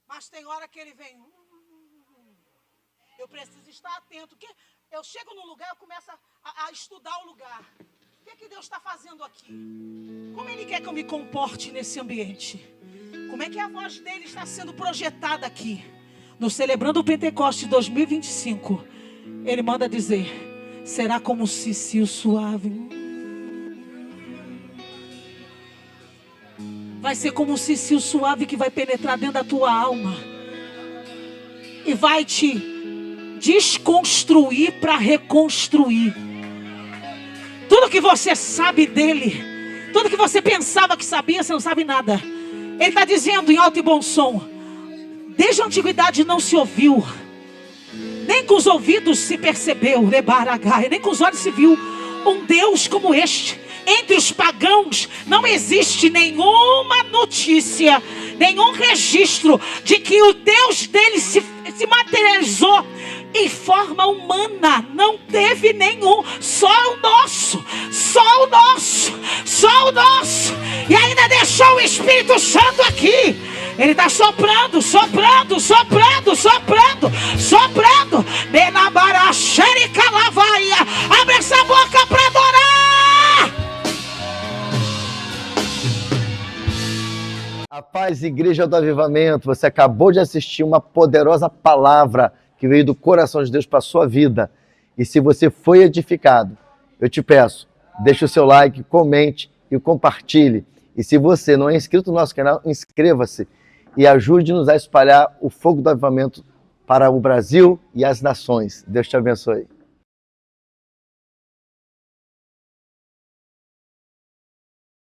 mas tem hora que Ele vem... Eu preciso estar atento, porque eu chego num lugar, eu começo a estudar o lugar. O que Deus está fazendo aqui? Como Ele quer que eu me comporte nesse ambiente? Como é que a voz dele está sendo projetada aqui? No Celebrando o Pentecoste 2025, Ele manda dizer, será como um cicio suave. Vai ser como um cicio suave que vai penetrar dentro da tua alma. E vai te desconstruir para reconstruir. Tudo que você sabe dele, tudo que você pensava que sabia, você não sabe nada. Ele está dizendo em alto e bom som, desde a antiguidade não se ouviu, nem com os ouvidos se percebeu, nem com os olhos se viu um Deus como este. Entre os pagãos não existe nenhuma notícia, nenhum registro de que o Deus dele se materializou em forma humana. Não teve nenhum, só o nosso. E ainda deixou o Espírito Santo aqui. Ele está soprando. Abre essa boca para adorar. A paz, Igreja do Avivamento. Você acabou de assistir uma poderosa palavra que veio do coração de Deus para a sua vida. E se você foi edificado, eu te peço, deixe o seu like, comente e compartilhe. E se você não é inscrito no nosso canal, inscreva-se e ajude-nos a espalhar o fogo do avivamento para o Brasil e as nações. Deus te abençoe.